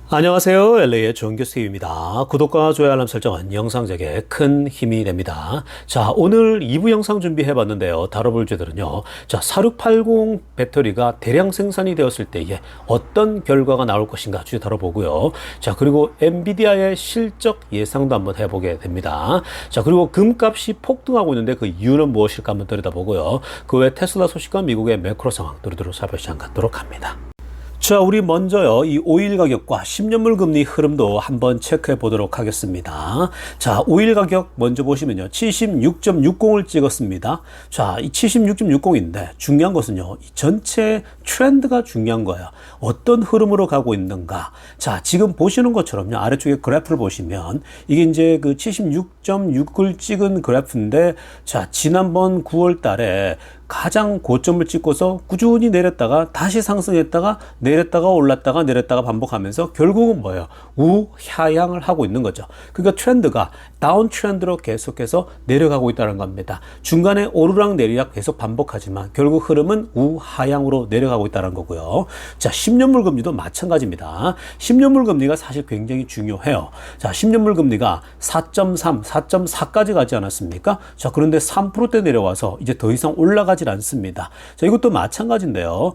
안녕하세요. LA의 정규수입니다. 구독과 좋아요 알람 설정은 영상 제작에 큰 힘이 됩니다. 자, 오늘 2부 영상 준비해 봤는데요. 다뤄볼 주제들은요. 자, 4680 배터리가 대량 생산이 되었을 때에 어떤 결과가 나올 것인가 주제 다뤄보고요. 자, 그리고 엔비디아의 실적 예상도 한번 해보게 됩니다. 자, 그리고 금값이 폭등하고 있는데 그 이유는 무엇일까 한번 들여다보고요. 그 외 테슬라 소식과 미국의 매크로 상황 두루두루 살펴보시면 갖도록 합니다. 자, 우리 먼저요, 이 오일 가격과 10년물 금리 흐름도 한번 체크해 보도록 하겠습니다. 자, 오일 가격 먼저 보시면요, 76.60을 찍었습니다. 자, 이 76.60인데 중요한 것은요, 이 전체 트렌드가 중요한 거예요. 어떤 흐름으로 가고 있는가. 자, 지금 보시는 것처럼요, 아래쪽에 그래프를 보시면 이게 이제 그 76.6을 찍은 그래프인데, 자, 지난번 9월 달에 가장 고점을 찍고서 꾸준히 내렸다가 다시 상승했다가 내렸다가 올랐다가 내렸다가 반복하면서 결국은 뭐예요? 우하향을 하고 있는 거죠. 그러니까 트렌드가 다운 트렌드로 계속해서 내려가고 있다는 겁니다. 중간에 오르락 내리락 계속 반복하지만 결국 흐름은 우하향으로 내려가고 있다는 거고요. 자, 10년물 금리도 마찬가지입니다. 10년물 금리가 사실 굉장히 중요해요. 자, 10년물 금리가 4.3, 4.4까지 가지 않았습니까? 자, 그런데 3%대 내려와서 이제 더 이상 올라가질 않습니다. 자, 이것도 마찬가지인데요.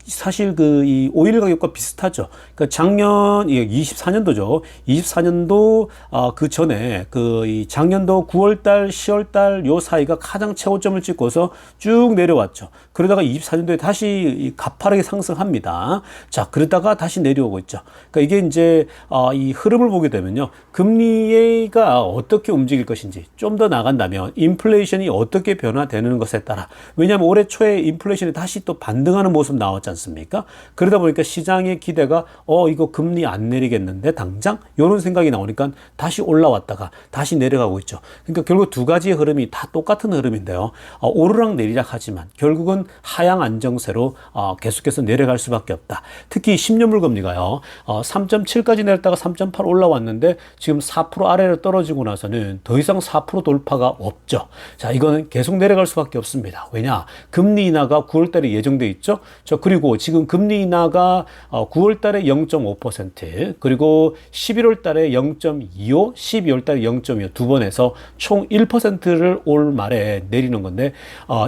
사실 이 오일 가격과 비슷하죠. 그러니까 작년, 24년도죠. 24년도, 그 전에 이 작년도 9월달, 10월달 요 사이가 가장 최고점을 찍고서 쭉 내려왔죠. 그러다가 24년도에 다시 가파르게 상승합니다. 자, 그러다가 다시 내려오고 있죠. 그러니까 이게 이제, 이 흐름을 보게 되면요. 금리가 어떻게 움직일 것인지 좀 더 나간다면 인플레이션이 어떻게 변화되는 것에 따라, 왜냐하면 올해 초에 인플레이션이 다시 또 반등하는 모습 나왔지 않습니까? 그러다 보니까 시장의 기대가 이거 금리 안 내리겠는데 당장? 이런 생각이 나오니까 다시 올라왔다가 다시 내려가고 있죠. 그러니까 결국 두 가지의 흐름이 다 똑같은 흐름인데요. 오르락 내리락 하지만 결국은 하향 안정세로 계속해서 내려갈 수밖에 없다. 특히 10년물 금리가요. 3.7까지 내렸다가 3.8 올라왔는데 지금 4% 아래로 떨어지고 나서는 더 이상 4% 돌파가 없죠. 자, 이거는 계속 내려갈 수밖에 없습니다. 왜냐? 금리 인하가 9월 달에 예정돼 있죠. 자, 그리고 지금 금리 인하가 9월 달에 0.5%, 그리고 11월 달에 0.25, 12월 달에 0.25 두 번에서 총 1%를 올 말에 내리는 건데,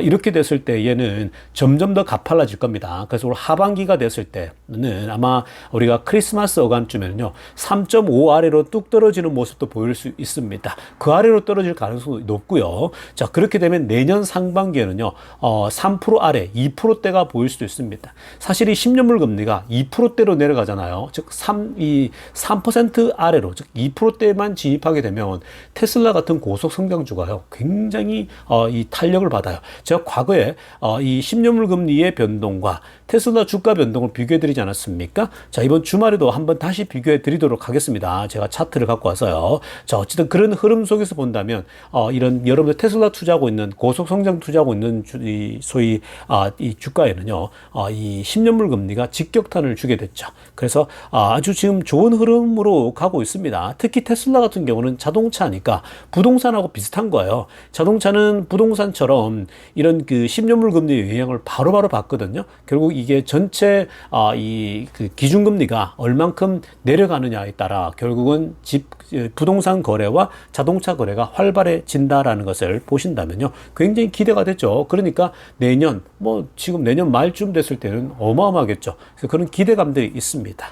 이렇게 됐을 때 얘는 점점 더 가팔라질 겁니다. 그래서 올 하반기가 됐을 때는 아마 우리가 크리스마스 어간쯤에는요, 3.5 아래로 뚝 떨어지는 모습도 보일 수 있습니다. 그 아래로 떨어질 가능성이 높고요. 자, 그렇게 되면 내년 상반기에는요, 3% 아래, 2%대가 보일 수도 있습니다. 사실 이 10년물 금리가 2%대로 내려가잖아요. 즉, 3% 아래로, 즉 2%대만 진입하게 되면 테슬라 같은 고속 성장주가요, 굉장히 이 탄력을 받아요. 제가 과거에 이 10년물 금리의 변동과 테슬라 주가 변동을 비교해 드리지 않았습니까? 자, 이번 주말에도 한번 다시 비교해 드리도록 하겠습니다. 제가 차트를 갖고 와서요. 자, 어쨌든 그런 흐름 속에서 본다면 이런 여러분들 테슬라 투자하고 있는 고속 성장 투자하고 있는 소위 이 주가에는요, 이 10년물 금리가 직격탄을 주게 됐죠. 그래서 아주 지금 좋은 흐름으로 가고 있습니다. 특히 테슬라 같은 경우는 자동차니까 부동산하고 비슷한 거예요. 자동차는 부동산처럼 이런 그 10년물 금리의 영향을 바로바로 받거든요. 결국 이게 전체 그 기준금리가 얼만큼 내려가느냐에 따라 결국은 부동산 거래와 자동차 거래가 활발해진다라는 것을 보신다면요, 굉장히 기대가 되죠. 그러니까 내년, 지금 내년 말쯤 됐을 때는 어마어마하겠죠. 그래서 그런 기대감들이 있습니다.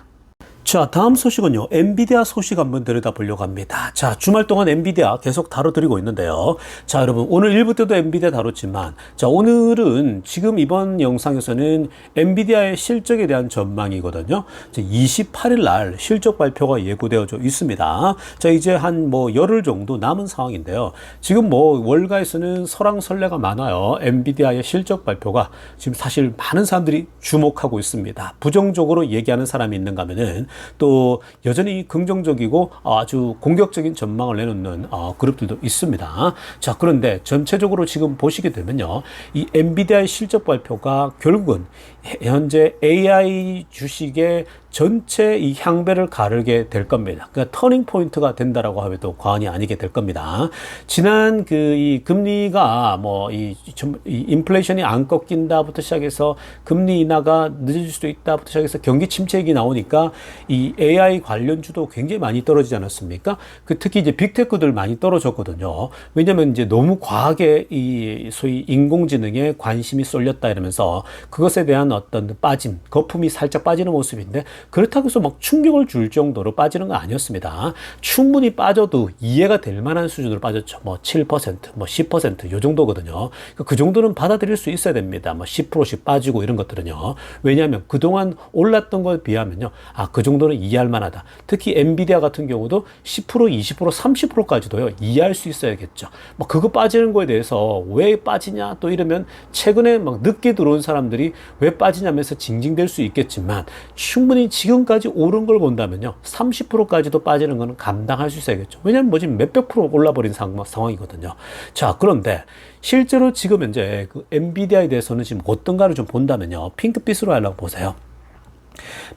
자, 다음 소식은요, 엔비디아 소식 한번 들여다보려고 합니다. 자, 주말 동안 엔비디아 계속 다뤄드리고 있는데요. 자, 여러분, 오늘 1부 때도 엔비디아 다뤘지만, 자, 오늘은 지금 이번 영상에서는 엔비디아의 실적에 대한 전망이거든요. 28일 날 실적 발표가 예고되어져 있습니다. 자, 이제 한 열흘 정도 남은 상황인데요. 지금 월가에서는 설왕설래가 많아요. 엔비디아의 실적 발표가 지금 사실 많은 사람들이 주목하고 있습니다. 부정적으로 얘기하는 사람이 있는가 하면은 또 여전히 긍정적이고 아주 공격적인 전망을 내놓는 그룹들도 있습니다. 자, 그런데 전체적으로 지금 보시게 되면요, 이 엔비디아의 실적 발표가 결국은 현재 AI 주식의 전체 이 향배를 가르게 될 겁니다. 그러니까 터닝 포인트가 된다라고 해도 과언이 아니게 될 겁니다. 지난 이 금리가 이 인플레이션이 안 꺾인다부터 시작해서 금리 인하가 늦어질 수도 있다부터 시작해서 경기 침체기 나오니까 이 AI 관련주도 굉장히 많이 떨어지지 않았습니까? 특히 이제 빅테크들 많이 떨어졌거든요. 왜냐면 이제 너무 과하게 이 소위 인공지능에 관심이 쏠렸다 이러면서 그것에 대한 어떤 빠짐, 거품이 살짝 빠지는 모습인데 그렇다고 해서 막 충격을 줄 정도로 빠지는 건 아니었습니다. 충분히 빠져도 이해가 될 만한 수준으로 빠졌죠. 7%, 10%, 요 정도거든요. 그 정도는 받아들일 수 있어야 됩니다. 10%씩 빠지고 이런 것들은요. 왜냐하면 그동안 올랐던 것에 비하면요. 그 정도는 이해할 만하다. 특히 엔비디아 같은 경우도 10%, 20%, 30%까지도요. 이해할 수 있어야겠죠. 그거 빠지는 거에 대해서 왜 빠지냐 또 이러면 최근에 늦게 들어온 사람들이 왜 빠지냐면서 징징댈 수 있겠지만 충분히 지금까지 오른 걸 본다면요. 30%까지도 빠지는 거는 감당할 수 있어야겠죠. 왜냐면 지금 몇백 프로 올라버린 상황이거든요. 자, 그런데 실제로 지금 현재 그 엔비디아에 대해서는 지금 어떤가를 좀 본다면요. 핑크빛으로 하려고 보세요.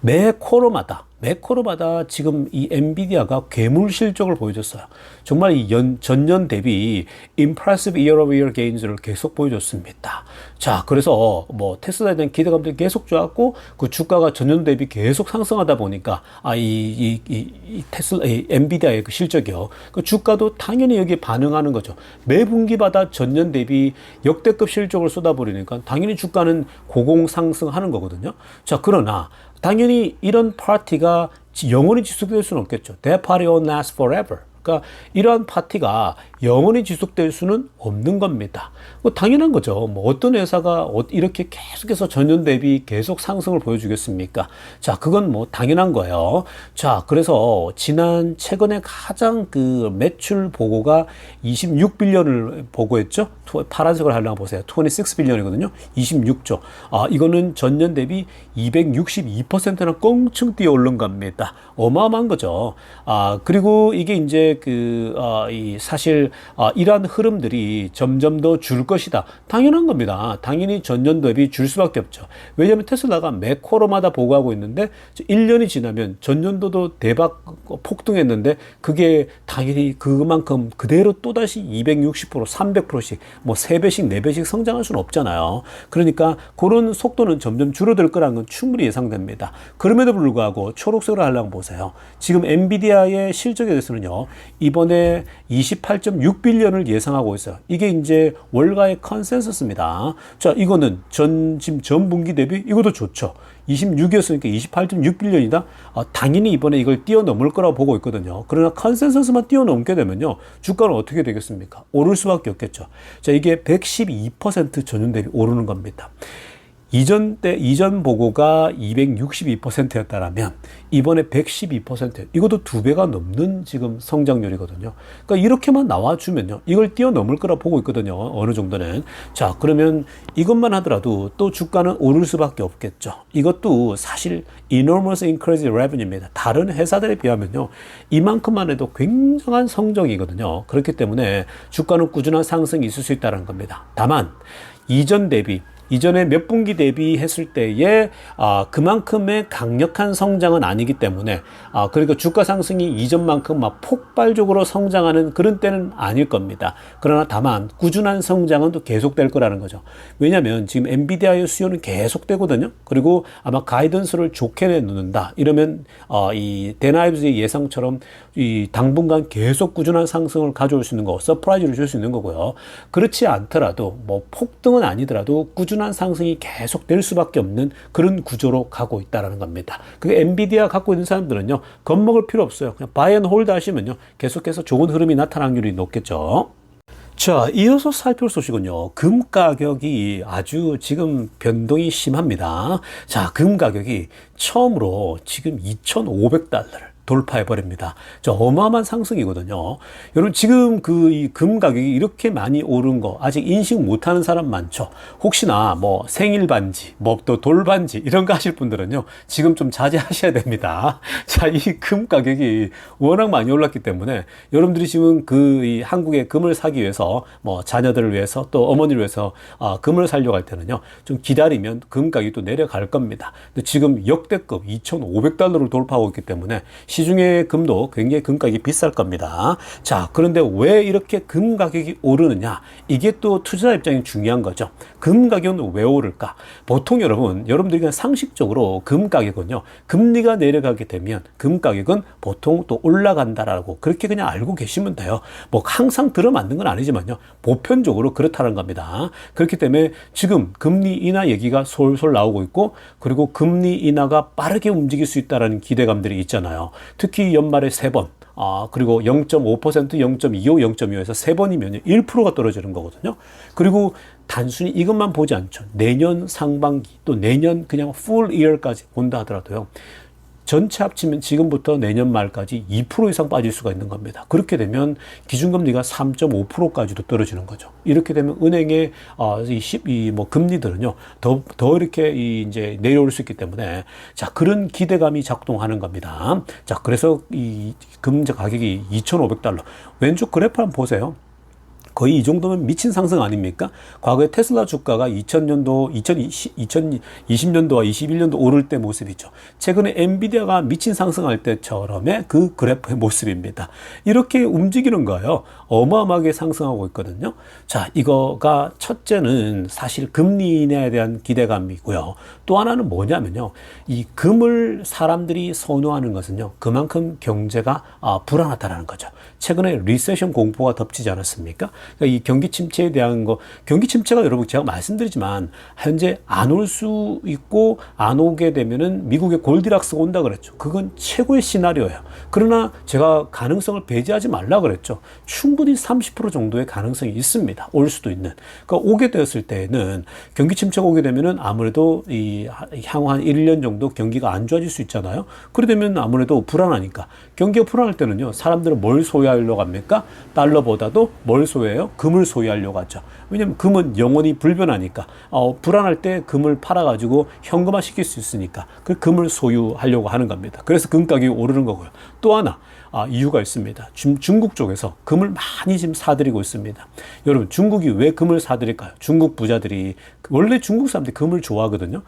매 쿼터마다 지금 이 엔비디아가 괴물 실적을 보여줬어요. 정말 이 전년 대비 impressive year-over-year gains를 계속 보여줬습니다. 자, 그래서 테슬라에 대한 기대감들이 계속 좋았고 그 주가가 전년 대비 계속 상승하다 보니까 이 엔비디아의 그 실적이요. 그 주가도 당연히 여기에 반응하는 거죠. 매 분기마다 전년 대비 역대급 실적을 쏟아버리니까 당연히 주가는 고공 상승하는 거거든요. 자, 그러나 당연히 이런 파티가 영원히 지속될 수는 없겠죠. That party won't last forever. 그러니까 이러한 파티가 영원히 지속될 수는 없는 겁니다. 당연한 거죠. 어떤 회사가 이렇게 계속해서 전년 대비 계속 상승을 보여주겠습니까? 자, 그건 당연한 거예요. 자, 그래서 최근에 가장 그 매출 보고가 26빌리언을 보고했죠. 파란색을 하려고 보세요. 26빌리언이거든요. 26조. 이거는 전년 대비 262%나 껑충 뛰어 오른 겁니다. 어마어마한 거죠. 그리고 이게 이제 사실 이러한 흐름들이 점점 더 줄 것이다. 당연한 겁니다. 당연히 전년 대비 줄 수밖에 없죠. 왜냐하면 테슬라가 매 쿼터마다 보고하고 있는데 1년이 지나면 전년도도 대박 폭등했는데 그게 당연히 그만큼 그대로 또다시 260%, 300%씩 3배씩, 4배씩 성장할 수는 없잖아요. 그러니까 그런 속도는 점점 줄어들 거라는 건 충분히 예상됩니다. 그럼에도 불구하고 초록색으로 하려고 보세요. 지금 엔비디아의 실적에 대해서는요. 이번에 28.6빌리언을 예상하고 있어요. 이게 이제 월가의 컨센서스입니다. 자, 이거는 지금 전 분기 대비 이것도 좋죠. 26이었으니까 28.6빌리언이다. 당연히 이번에 이걸 뛰어넘을 거라고 보고 있거든요. 그러나 컨센서스만 뛰어넘게 되면요. 주가는 어떻게 되겠습니까? 오를 수밖에 없겠죠. 자, 이게 112% 전년 대비 오르는 겁니다. 이전 보고가 262%였다라면 이번에 112%, 이것도 2배가 넘는 지금 성장률이거든요. 그러니까 이렇게만 나와주면요. 이걸 뛰어넘을 거라 보고 있거든요. 어느 정도는. 자, 그러면 이것만 하더라도 또 주가는 오를 수밖에 없겠죠. 이것도 사실 enormous increase in revenue입니다. 다른 회사들에 비하면요. 이만큼만 해도 굉장한 성적이거든요. 그렇기 때문에 주가는 꾸준한 상승이 있을 수 있다는 겁니다. 다만 이전에 몇 분기 대비했을 때에 그만큼의 강력한 성장은 아니기 때문에 그러니까 주가 상승이 이전만큼 막 폭발적으로 성장하는 그런 때는 아닐 겁니다. 그러나 다만 꾸준한 성장은 또 계속될 거라는 거죠. 왜냐하면 지금 엔비디아의 수요는 계속되거든요. 그리고 아마 가이던스를 좋게 내놓는다. 이러면 이 데나이브즈의 예상처럼 이 당분간 계속 꾸준한 상승을 가져올 수 있는 거, 서프라이즈를 줄 수 있는 거고요. 그렇지 않더라도 폭등은 아니더라도 꾸준한 상승이 계속될 수밖에 없는 그런 구조로 가고 있다는 겁니다. 그게 엔비디아 갖고 있는 사람들은요. 겁먹을 필요 없어요. 그냥 바이 앤 홀드 하시면요. 계속해서 좋은 흐름이 나타날 확률이 높겠죠. 자, 이어서 살펴볼 소식은요. 금 가격이 아주 지금 변동이 심합니다. 자, 금 가격이 처음으로 지금 2,500달러를 돌파해 버립니다. 어마어마한 상승이거든요. 여러분 지금 이 금 가격이 이렇게 많이 오른 거 아직 인식 못하는 사람 많죠. 혹시나 뭐 생일 반지, 뭐 또 돌반지 이런 거 하실 분들은요 지금 좀 자제하셔야 됩니다. 자, 이 금 가격이 워낙 많이 올랐기 때문에 여러분들이 지금 이 한국의 금을 사기 위해서 뭐 자녀들을 위해서 또 어머니를 위해서 금을 사려고 할 때는요 좀 기다리면 금 가격이 또 내려갈 겁니다. 근데 지금 역대급 2,500달러를 돌파하고 있기 때문에 시중의 금도 굉장히 금 가격이 비쌀 겁니다. 자, 그런데 왜 이렇게 금 가격이 오르느냐? 이게 또 투자자 입장이 중요한 거죠. 금 가격은 왜 오를까? 보통 여러분들이 그냥 상식적으로 금 가격은요, 금리가 내려가게 되면 금 가격은 보통 또 올라간다라고 그렇게 그냥 알고 계시면 돼요. 뭐 항상 들어맞는 건 아니지만요, 보편적으로 그렇다는 겁니다. 그렇기 때문에 지금 금리 인하 얘기가 솔솔 나오고 있고, 그리고 금리 인하가 빠르게 움직일 수 있다는 기대감들이 있잖아요. 특히 연말에 3번, 그리고 0.5%, 0.25, 0.25에서 3번이면 1%가 떨어지는 거거든요. 그리고 단순히 이것만 보지 않죠. 내년 상반기, 또 내년 그냥 full year까지 본다 하더라도요. 전체 합치면 지금부터 내년 말까지 2% 이상 빠질 수가 있는 겁니다. 그렇게 되면 기준금리가 3.5%까지도 떨어지는 거죠. 이렇게 되면 은행의 뭐 금리들은요 더 이렇게 이제 내려올 수 있기 때문에, 자, 그런 기대감이 작동하는 겁니다. 자, 그래서 이 금 가격이 2,500달러. 왼쪽 그래프 한번 보세요. 거의 이 정도면 미친 상승 아닙니까? 과거에 테슬라 주가가 2020년도와 21년도 오를 때 모습이죠. 최근에 엔비디아가 미친 상승할 때처럼의 그 그래프의 모습입니다. 이렇게 움직이는 거예요. 어마어마하게 상승하고 있거든요. 자, 이거가 첫째는 사실 금리 인하에 대한 기대감이고요. 또 하나는 뭐냐면요, 이 금을 사람들이 선호하는 것은요, 그만큼 경제가 불안하다라는 거죠. 최근에 리세션 공포가 덮치지 않았습니까? 그러니까 이 경기 침체에 대한 경기 침체가 여러분 제가 말씀드리지만 현재 안 올 수 있고, 안 오게 되면은 미국의 골디락스가 온다 그랬죠. 그건 최고의 시나리오예요. 그러나 제가 가능성을 배제하지 말라 그랬죠. 충분히 30% 정도의 가능성이 있습니다. 올 수도 있는. 그러니까 오게 되었을 때는 경기 침체가 오게 되면은 아무래도 향후 한 1년 정도 경기가 안 좋아질 수 있잖아요. 그러게 되면 아무래도 불안하니까. 경기가 불안할 때는요, 사람들은 뭘 소유하려고 합니까? 달러보다도 뭘 소유해요? 금을 소유하려고 하죠. 왜냐면 금은 영원히 불변하니까. 불안할 때 금을 팔아가지고 현금화 시킬 수 있으니까 그 금을 소유하려고 하는 겁니다. 그래서 금 가격이 오르는 거고요. 또 하나 이유가 있습니다. 중국 쪽에서 금을 많이 지금 사들이고 있습니다. 여러분, 중국이 왜 금을 사들일까요? 중국 부자들이, 원래 중국 사람들이 금을 좋아하거든요.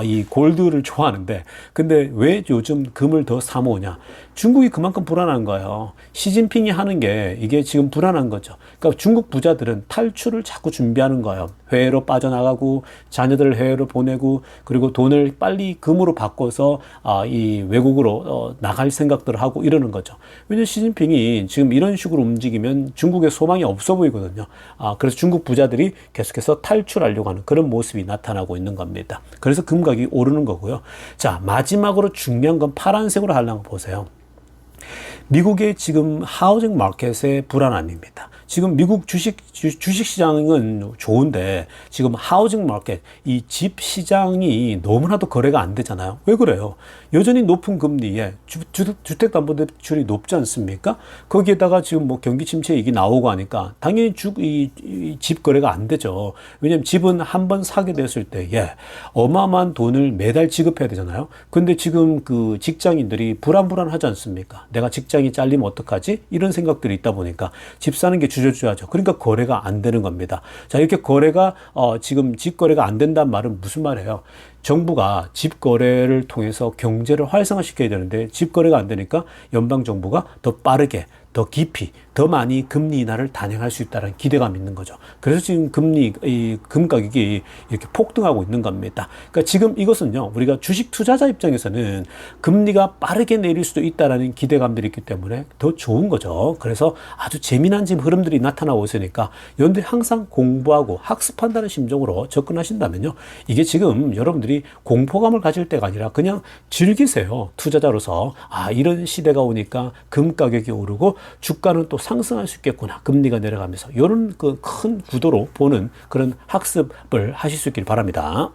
이 골드를 좋아하는데, 근데 왜 요즘 금을 더 사모으냐? 중국이 그만큼 불안한 거예요. 시진핑이 하는 게 이게 지금 불안한 거죠. 그러니까 중국 부자들은 탈출을 자꾸 준비하는 거예요. 해외로 빠져나가고, 자녀들을 해외로 보내고, 그리고 돈을 빨리 금으로 바꿔서 이 외국으로 나갈 생각들을 하고 이러는 거죠. 왜냐면 시진핑이 지금 이런 식으로 움직이면 중국에 소망이 없어 보이거든요. 그래서 중국 부자들이 계속해서 탈출하려고 하는 그런 모습이 나타나고 있는 겁니다. 그래서 금 가격이 오르는 거고요. 자, 마지막으로 중요한 건 파란색으로 하려고 보세요. 미국의 지금 하우징 마켓의 불안함입니다. 지금 미국 주식 시장은 좋은데 지금 하우징 마켓, 이 집 시장이 너무나도 거래가 안 되잖아요. 왜 그래요? 여전히 높은 금리에 주택담보대출이 높지 않습니까? 거기에다가 지금 뭐 경기 침체 얘기 나오고 하니까 당연히 이 집 거래가 안 되죠. 왜냐면 집은 한번 사게 됐을 때에 어마어마한 돈을 매달 지급해야 되잖아요. 근데 지금 그 직장인들이 불안하지 않습니까? 내가 직장이 잘리면 어떡하지? 이런 생각들이 있다 보니까 집 사는 게 주저주저하죠. 그러니까 거래가 안 되는 겁니다. 자, 이렇게 거래가 지금 집 거래가 안 된다는 말은 무슨 말이에요? 정부가 집 거래를 통해서 경제를 활성화시켜야 되는데 집 거래가 안 되니까 연방 정부가 더 빠르게, 더 깊이, 더 많이 금리 인하를 단행할 수 있다는 기대감이 있는 거죠. 그래서 지금 금 가격이 이렇게 폭등하고 있는 겁니다. 그러니까 지금 이것은요, 우리가 주식 투자자 입장에서는 금리가 빠르게 내릴 수도 있다라는 기대감들이 있기 때문에 더 좋은 거죠. 그래서 아주 재미난 지금 흐름들이 나타나고 있으니까 여러분들이 항상 공부하고 학습한다는 심정으로 접근하신다면요, 이게 지금 여러분들이 공포감을 가질 때가 아니라 그냥 즐기세요. 투자자로서 이런 시대가 오니까 금 가격이 오르고 주가는 또 상승할 수 있겠구나. 금리가 내려가면서 이런 그 큰 구도로 보는 그런 학습을 하실 수 있길 바랍니다.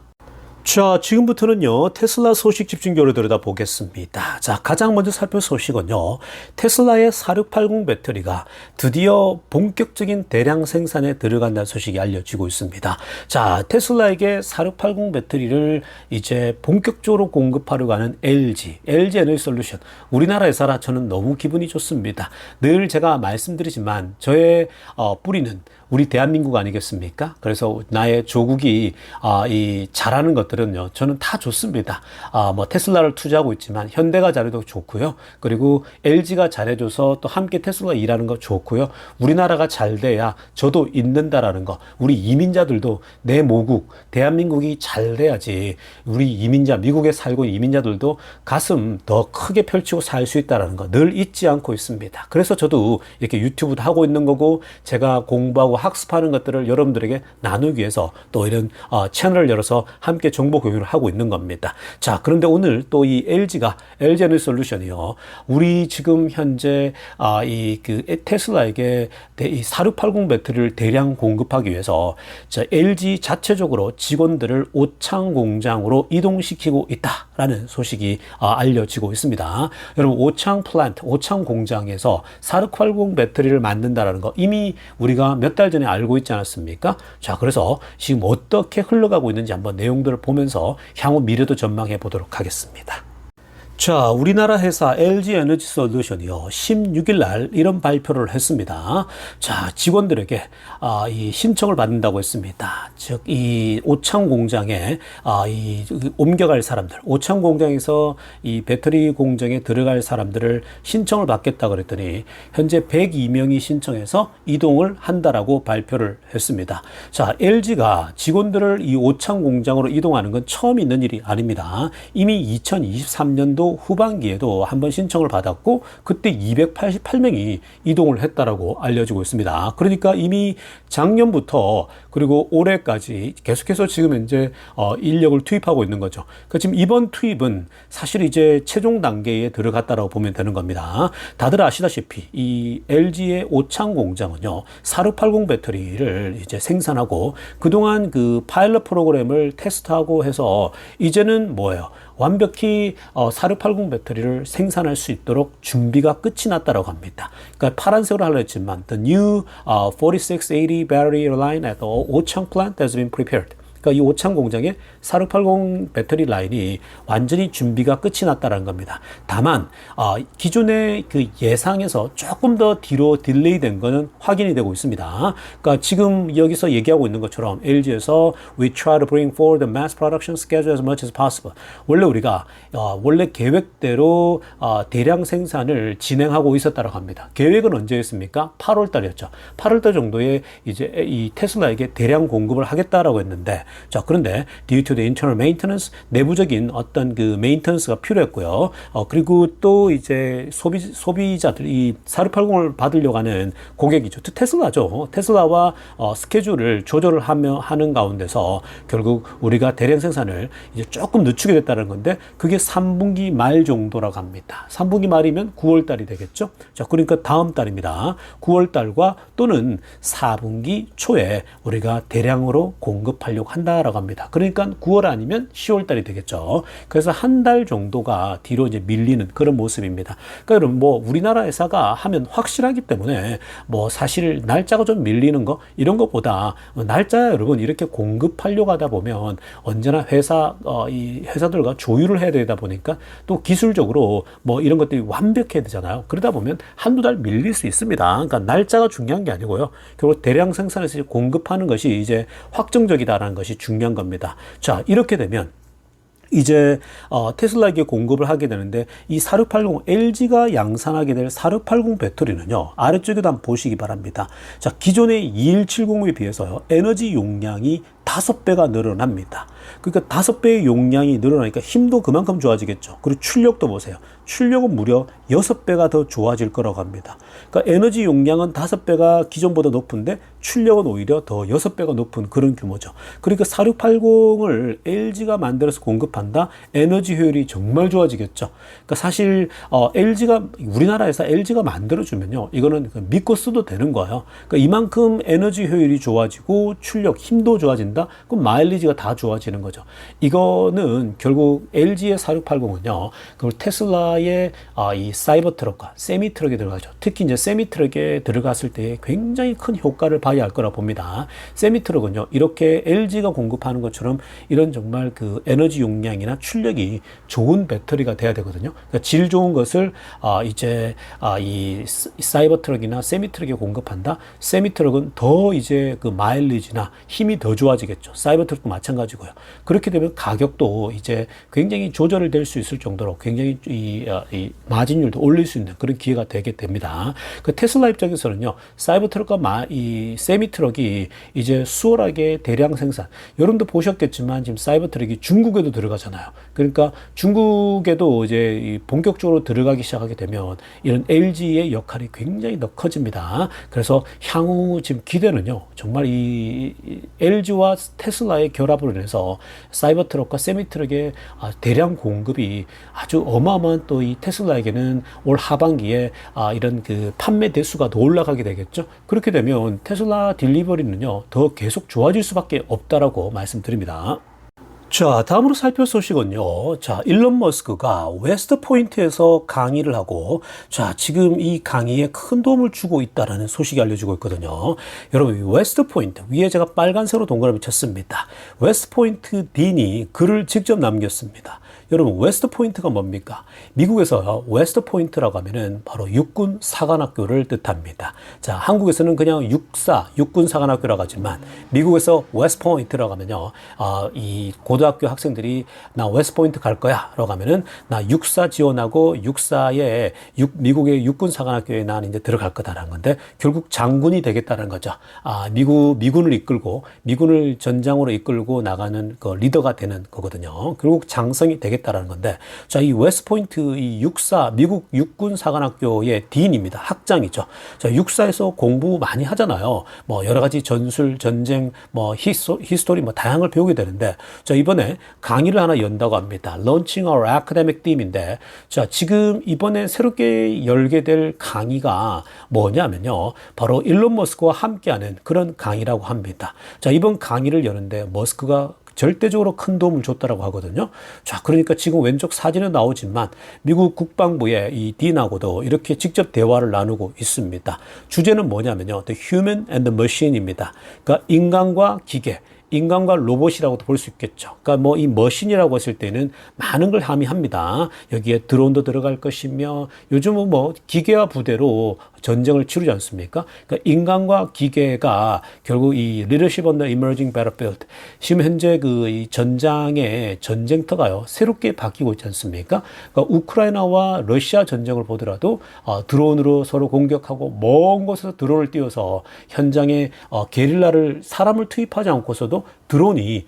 자, 지금부터는요, 테슬라 소식 집중적으로 들여다보겠습니다. 자, 가장 먼저 살펴볼 소식은요, 테슬라의 4680 배터리가 드디어 본격적인 대량 생산에 들어간다는 소식이 알려지고 있습니다. 자, 테슬라에게 4680 배터리를 이제 본격적으로 공급하려고 하는 LG 에너지 솔루션. 우리나라 회사라 저는 너무 기분이 좋습니다. 늘 제가 말씀드리지만 저의 뿌리는 우리 대한민국 아니겠습니까? 그래서 나의 조국이 이 잘하는 것들은요, 저는 다 좋습니다. 뭐 테슬라를 투자하고 있지만 현대가 잘해도 좋고요. 그리고 LG가 잘해줘서 또 함께 테슬라 일하는 거 좋고요. 우리나라가 잘 돼야 저도 있는다라는 거. 우리 이민자들도 내 모국 대한민국이 잘 돼야지 우리 이민자 미국에 살고 있는 이민자들도 가슴 더 크게 펼치고 살 수 있다라는 거 늘 잊지 않고 있습니다. 그래서 저도 이렇게 유튜브도 하고 있는 거고 제가 공부하고 학습하는 것들을 여러분들에게 나누기 위해서 또 이런 채널을 열어서 함께 정보 공유를 하고 있는 겁니다. 자, 그런데 오늘 또 이 LG 에너지 솔루션이요. 우리 지금 현재 테슬라에게 이 4680 배터리를 대량 공급하기 위해서 LG 자체적으로 직원들을 오창 공장으로 이동시키고 있다라는 소식이 알려지고 있습니다. 여러분, 오창 공장에서 4680 배터리를 만든다라는 거 이미 우리가 몇 달 전에 알고 있지 않았습니까? 자, 그래서 지금 어떻게 흘러가고 있는지 한번 내용들을 보면서 향후 미래도 전망해 보도록 하겠습니다. 자, 우리나라 회사 LG 에너지 솔루션이요, 16일 날 이런 발표를 했습니다. 자, 직원들에게 이 신청을 받는다고 했습니다. 즉, 이 오창 공장에 옮겨갈 사람들, 오창 공장에서 이 배터리 공정에 들어갈 사람들을 신청을 받겠다 그랬더니 현재 102명이 신청해서 이동을 한다라고 발표를 했습니다. 자, LG가 직원들을 이 오창 공장으로 이동하는 건 처음 있는 일이 아닙니다. 이미 2023년도 후반기에도 한번 신청을 받았고 그때 288명이 이동을 했다라고 알려지고 있습니다. 그러니까 이미 작년부터 그리고 올해까지 계속해서 지금 현재 인력을 투입하고 있는 거죠. 그러니까 지금 이번 투입은 사실 이제 최종 단계에 들어갔다라고 보면 되는 겁니다. 다들 아시다시피 이 LG의 오창 공장은요, 4680 배터리를 이제 생산하고 그동안 그 파일럿 프로그램을 테스트하고 해서 이제는 뭐예요? 완벽히 4680 배터리를 생산할 수 있도록 준비가 끝이 났다고 합니다. 그러니까 파란색으로 하려 했지만 The new 4680 battery line at the Ochang plant has been prepared. 그러니까 이 오창 공장에 4680 배터리 라인이 완전히 준비가 끝이 났다는 겁니다. 다만 기존의 그 예상에서 조금 더 뒤로 딜레이 된 거는 확인이 되고 있습니다. 그러니까 지금 여기서 얘기하고 있는 것처럼 LG에서 We try to bring forward the mass production schedule as much as possible. 원래 우리가 원래 계획대로 대량 생산을 진행하고 있었다고 합니다. 계획은 언제였습니까? 8월 달이었죠. 8월 달 정도에 이제 이 테슬라에게 대량 공급을 하겠다라고 했는데, 자, 그런데 due to the internal maintenance, 내부적인 어떤 그 메인터넌스가 필요했고요. 그리고 또 이제 소비자들, 이 4680을 받으려고 하는 고객이죠. 테슬라죠. 테슬라와 스케줄을 조절을 하는 가운데서 결국 우리가 대량 생산을 이제 조금 늦추게 됐다는 건데 그게 3분기 말 정도라고 합니다. 3분기 말이면 9월 달이 되겠죠. 자, 그러니까 다음 달입니다. 9월 달과 또는 4분기 초에 우리가 대량으로 공급하려고 한다라고 합니다. 그러니까 9월 아니면 10월 달이 되겠죠. 그래서 한 달 정도가 뒤로 이제 밀리는 그런 모습입니다. 그러니까 여러분, 뭐 우리나라 회사가 하면 확실하기 때문에 뭐 사실 날짜가 좀 밀리는 거 이런 것보다 날짜 여러분 이렇게 공급하려고 하다 보면 언제나 이 회사들과 조율을 해야 되다 보니까 또 기술적으로 뭐 이런 것들이 완벽해야 되잖아요. 그러다 보면 한두 달 밀릴 수 있습니다. 그러니까 날짜가 중요한 게 아니고요. 결국 대량 생산해서 공급하는 것이 이제 확정적이다라는 것이 중요한 겁니다. 자, 이렇게 되면 이제 테슬라에게 공급을 하게 되는데 이 4680 LG가 양산하게 될 4680 배터리는요, 아래쪽에도 한번 보시기 바랍니다. 자, 기존의 2170에 비해서요, 에너지 용량이 5배가 늘어납니다. 그러니까 5배의 용량이 늘어나니까 힘도 그만큼 좋아지겠죠. 그리고 출력도 보세요. 출력은 무려 6배가 더 좋아질 거라고 합니다. 그러니까 에너지 용량은 5배가 기존보다 높은데 출력은 오히려 더 6배가 높은 그런 규모죠. 그러니까 4680을 LG가 만들어서 공급한다? 에너지 효율이 정말 좋아지겠죠. 그러니까 사실 우리나라에서 LG가 만들어주면요, 이거는 믿고 써도 되는 거예요. 그러니까 이만큼 에너지 효율이 좋아지고 출력, 힘도 좋아진다? 한다? 그럼 마일리지가 다 좋아지는 거죠. 이거는 결국 LG의 4680은요, 그 테슬라의 이 사이버 트럭과 세미 트럭에 들어가죠. 특히 이제 세미 트럭에 들어갔을 때 굉장히 큰 효과를 봐야 할 거라 봅니다. 세미 트럭은요, 이렇게 LG가 공급하는 것처럼 이런 정말 그 에너지 용량이나 출력이 좋은 배터리가 돼야 되거든요. 그러니까 질 좋은 것을 이제 이 사이버 트럭이나 세미 트럭에 공급한다. 세미 트럭은 더 이제 그 마일리지나 힘이 더 좋아지겠죠. 사이버 트럭도 마찬가지고요. 그렇게 되면 가격도 이제 굉장히 조절을 될 수 있을 정도로 굉장히 이 마진율도 올릴 수 있는 그런 기회가 되게 됩니다. 그 테슬라 입장에서는요, 사이버 트럭과 이 세미 트럭이 이제 수월하게 대량 생산. 여러분도 보셨겠지만 지금 사이버 트럭이 중국에도 들어가잖아요. 그러니까 중국에도 이제 본격적으로 들어가기 시작하게 되면 이런 LG의 역할이 굉장히 더 커집니다. 그래서 향후 지금 기대는요, 정말 이 LG와 테슬라의 결합으로 인해서 사이버 트럭과 세미 트럭의 대량 공급이 아주 어마어마한 또 이 테슬라에게는 올 하반기에 이런 그 판매 대수가 더 올라가게 되겠죠. 그렇게 되면 테슬라 딜리버리는요, 더 계속 좋아질 수밖에 없다라고 말씀드립니다. 자, 다음으로 살펴볼 소식은요. 자, 일론 머스크가 웨스트 포인트에서 강의를 하고, 자, 지금 이 강의에 큰 도움을 주고 있다라는 소식이 알려지고 있거든요. 여러분, 웨스트 포인트, 위에 제가 빨간색으로 동그라미 쳤습니다. 웨스트 포인트 딘이 글을 직접 남겼습니다. 여러분, 웨스트 포인트가 뭡니까? 미국에서 웨스트 포인트라고 하면은 바로 육군 사관학교를 뜻합니다. 자, 한국에서는 그냥 육군 사관학교라고 하지만 미국에서 웨스트 포인트라고 하면요, 이 고등학교 학생들이 나 웨스트 포인트 갈 거야 라고 하면은 나 육사 지원하고 육사에 미국의 육군 사관학교에 나는 이제 들어갈 거다라는 건데, 결국 장군이 되겠다는 거죠. 미군을 이끌고 미군을 전장으로 이끌고 나가는 그 리더가 되는 거거든요. 결국 장성이 되겠다라는 건데, 자, 이 웨스트포인트 이 미국 육군 사관학교의 딘입니다. 학장이죠. 자, 육사에서 공부 많이 하잖아요. 뭐 여러 가지 전술, 전쟁, 뭐 히스토리 뭐 다양한 걸 배우게 되는데, 자, 이번에 강의를 하나 연다고 합니다. Launching our academic team인데, 자, 지금 이번에 새롭게 열게 될 강의가 뭐냐면요, 바로 일론 머스크와 함께하는 그런 강의라고 합니다. 자, 이번 강의를 여는데 머스크가 절대적으로 큰 도움을 줬다라고 하거든요. 자, 그러니까 지금 왼쪽 사진에 나오지만 미국 국방부의 이 딘하고도 이렇게 직접 대화를 나누고 있습니다. 주제는 뭐냐면요, The Human and the Machine입니다. 그러니까 인간과 기계, 인간과 로봇이라고도 볼 수 있겠죠. 그러니까 뭐 이 머신이라고 했을 때는 많은 걸 함의합니다. 여기에 드론도 들어갈 것이며, 요즘은 뭐 기계와 부대로 전쟁을 치르지 않습니까? 그러니까 인간과 기계가 결국 이 Leadership on the Emerging Battlefield, 지금 현재 그 이 전장의 전쟁터가요, 새롭게 바뀌고 있지 않습니까? 그러니까 우크라이나와 러시아 전쟁을 보더라도 드론으로 서로 공격하고, 먼 곳에서 드론을 띄워서 현장에 게릴라를 사람을 투입하지 않고서도 드론이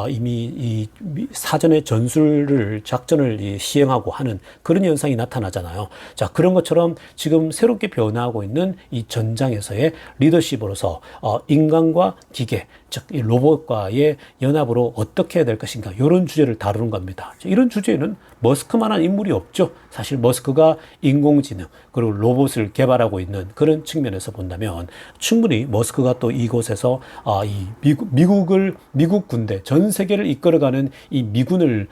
이미 이 사전에 작전을 시행하고 하는 그런 현상이 나타나잖아요. 자, 그런 것처럼 지금 새롭게 변화하고 있는 이 전장에서의 리더십으로서 인간과 기계, 즉 이 로봇과의 연합으로 어떻게 해야 될 것인가, 이런 주제를 다루는 겁니다. 이런 주제에는 머스크만한 인물이 없죠. 사실 머스크가 인공지능 그리고 로봇을 개발하고 있는 그런 측면에서 본다면 충분히 머스크가 또 이곳에서 이 미국 군대, 전 세계를 이끌어가는 이 미군을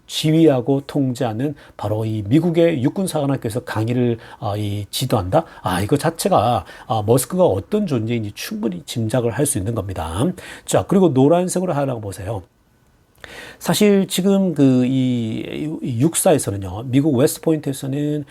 지휘하고 통제하는 바로 이 미국의 육군사관학교에서 강의를 지도한다? 이거 자체가 머스크가 어떤 존재인지 충분히 짐작을 할 수 있는 겁니다. 자, 그리고 노란색으로 하라고 보세요. 사실 지금 이 육사에서는요, 미국 웨스트포인트에서는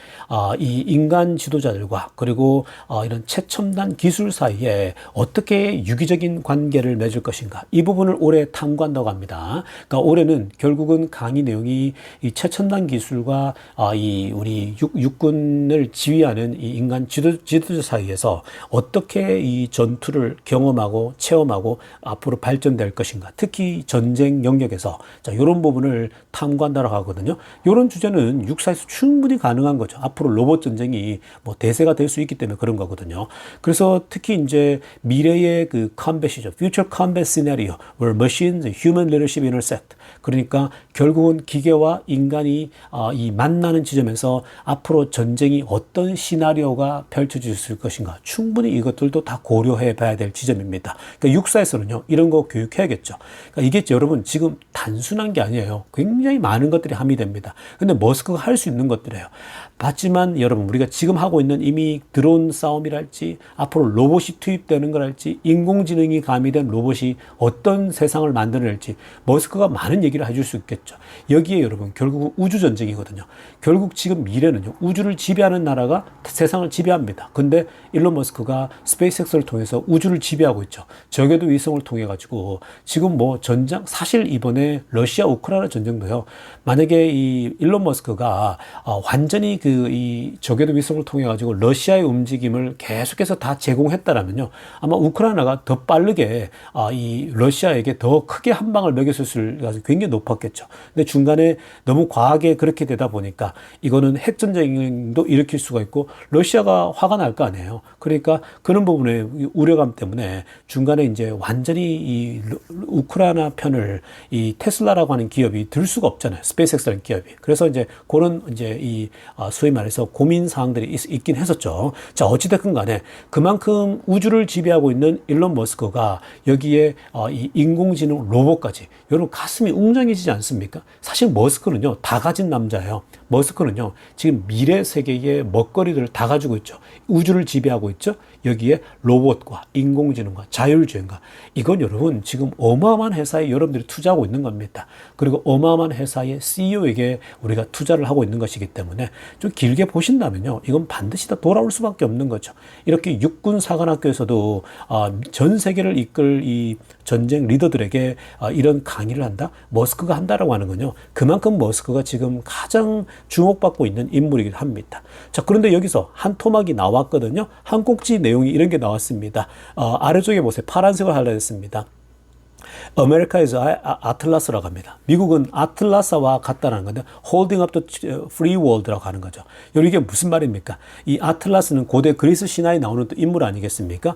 이 인간 지도자들과 그리고 이런 최첨단 기술 사이에 어떻게 유기적인 관계를 맺을 것인가, 이 부분을 올해 탐구한다고 합니다. 그러니까 올해는 결국은 강의 내용이 이 최첨단 기술과 이 우리 육군을 지휘하는 이 인간 지도자 사이에서 어떻게 이 전투를 경험하고 체험하고 앞으로 발전될 것인가, 특히 전쟁 영역에서 자, 이런 부분을 탐구한다고 하거든요. 이런 주제는 육사에서 충분히 가능한 거죠. 앞으로 로봇 전쟁이 뭐 대세가 될 수 있기 때문에 그런 거거든요. 그래서 특히 이제 미래의 그 컴뱃이죠. Future Combat Scenario, where machines and human leadership intersect. 그러니까 결국은 기계와 인간이 이 만나는 지점에서 앞으로 전쟁이 어떤 시나리오가 펼쳐질 수 있을 것인가 충분히 이것들도 다 고려해 봐야 될 지점입니다. 그러니까 육사에서는요 이런 거 교육해야겠죠. 그러니까 이게 여러분 지금 단순한 게 아니에요. 굉장히 많은 것들이 함의됩니다. 근데 머스크가 할 수 있는 것들이에요. 하지만 여러분 우리가 지금 하고 있는 이미 드론 싸움이랄지 앞으로 로봇이 투입되는 걸할지 인공지능이 가미된 로봇이 어떤 세상을 만들어낼지 머스크가 많은 얘기를 해줄 수 있겠죠. 여기에 여러분 결국은 우주전쟁이거든요. 결국 지금 미래는요 우주를 지배하는 나라가 세상을 지배합니다. 근데 일론 머스크가 스페이스X를 통해서 우주를 지배하고 있죠. 저궤도 위성을 통해 가지고 지금 뭐 전장 사실 이번에 러시아 우크라이나 전쟁도요. 만약에 이 일론 머스크가 완전히 이 저궤도 위성을 통해 가지고 러시아의 움직임을 계속해서 다 제공했다라면요 아마 우크라이나가 더 빠르게 이 러시아에게 더 크게 한 방을 먹였을 가능성이 굉장히 높았겠죠. 근데 중간에 너무 과하게 그렇게 되다 보니까 이거는 핵전쟁도 일으킬 수가 있고 러시아가 화가 날 거 아니에요. 그러니까 그런 부분에 우려감 때문에 중간에 이제 완전히 이 우크라이나 편을 이 테슬라라고 하는 기업이 들 수가 없잖아요. 스페이스X라는 기업이. 그래서 이제 그런 이제 이 소위 말해서 고민 사항들이 있긴 했었죠. 자, 어찌됐건 간에 그만큼 우주를 지배하고 있는 일론 머스크가 여기에 이 인공지능 로봇까지 여러분 가슴이 웅장해지지 않습니까? 사실 머스크는요 다 가진 남자예요. 머스크는요 지금 미래 세계의 먹거리들을 다 가지고 있죠. 우주를 지배하고 있죠. 여기에 로봇과 인공지능과 자율주행과 이건 여러분 지금 어마어마한 회사에 여러분들이 투자하고 있는 겁니다. 그리고 어마어마한 회사의 CEO에게 우리가 투자를 하고 있는 것이기 때문에 좀 길게 보신다면요 이건 반드시 다 돌아올 수밖에 없는 거죠. 이렇게 육군사관학교에서도 전 세계를 이끌 이 전쟁 리더들에게 이런 강의를 한다? 머스크가 한다라고 하는 건요 그만큼 머스크가 지금 가장 주목받고 있는 인물이기도 합니다. 자, 그런데 여기서 한 토막이 나왔거든요. 한 꼭지 내용이 이런 게 나왔습니다. 아래쪽에 보세요. 파란색으로 하려했습니다. 아메리카에서 아틀라스라고 합니다. 미국은 아틀라스와 같다는 건데 holding up the free world라고 하는 거죠. 이게 무슨 말입니까? 이 아틀라스는 고대 그리스 신화에 나오는 또 인물 아니겠습니까?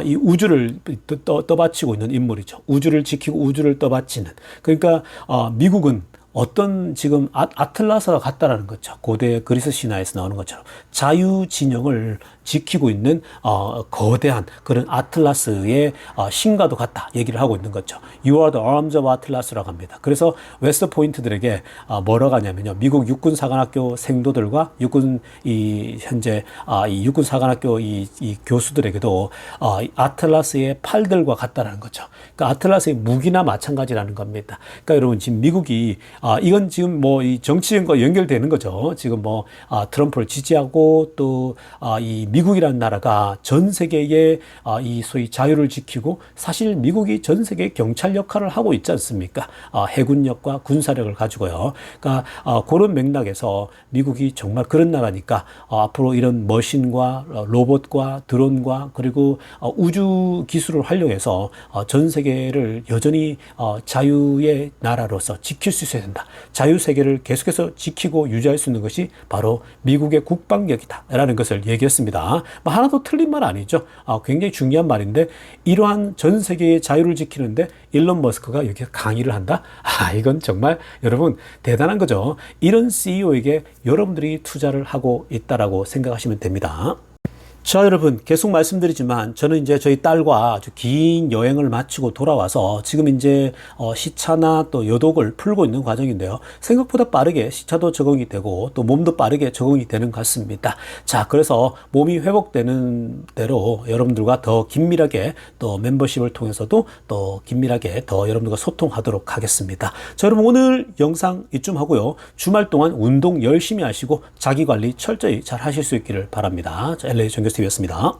이 우주를 떠받치고 있는 인물이죠. 우주를 지키고 우주를 떠받치는. 그러니까 미국은 어떤 지금 아틀라스가 같다라는 거죠. 고대 그리스 신화에서 나오는 것처럼 자유 진영을 지키고 있는 거대한 그런 아틀라스의 신과도 같다 얘기를 하고 있는 거죠. You are the arms of Atlas라고 합니다. 그래서 웨스트 포인트들에게 뭐라고 하냐면요. 미국 육군사관학교 생도들과 현재 이 육군사관학교 이 교수들에게도 아틀라스의 팔들과 같다라는 거죠. 그러니까 아틀라스의 무기나 마찬가지라는 겁니다. 그러니까 여러분 지금 미국이 이건 지금 뭐 이 정치인과 연결되는 거죠. 지금 뭐 트럼프를 지지하고 또 이 미국이라는 나라가 전 세계의 이 소위 자유를 지키고 사실 미국이 전 세계 경찰 역할을 하고 있지 않습니까? 해군력과 군사력을 가지고요. 그러니까 그런 맥락에서 미국이 정말 그런 나라니까 앞으로 이런 머신과 로봇과 드론과 그리고 우주 기술을 활용해서 전 세계를 여전히 자유의 나라로서 지킬 수 있어야 된다. 자유세계를 계속해서 지키고 유지할 수 있는 것이 바로 미국의 국방력이다라는 것을 얘기했습니다. 하나도 틀린 말 아니죠. 굉장히 중요한 말인데 이러한 전 세계의 자유를 지키는데 일론 머스크가 여기서 강의를 한다? 이건 정말 여러분 대단한 거죠. 이런 CEO에게 여러분들이 투자를 하고 있다라고 생각하시면 됩니다. 자, 여러분, 계속 말씀드리지만 저는 이제 저희 딸과 아주 긴 여행을 마치고 돌아와서 지금 이제 시차나 또 여독을 풀고 있는 과정인데요. 생각보다 빠르게 시차도 적응이 되고 또 몸도 빠르게 적응이 되는 것 같습니다. 자, 그래서 몸이 회복되는 대로 여러분들과 더 긴밀하게 또 멤버십을 통해서도 또 긴밀하게 더 여러분들과 소통하도록 하겠습니다. 자, 여러분 오늘 영상 이쯤 하고요. 주말 동안 운동 열심히 하시고 자기관리 철저히 잘 하실 수 있기를 바랍니다. 자, LA 정교수TV였습니다.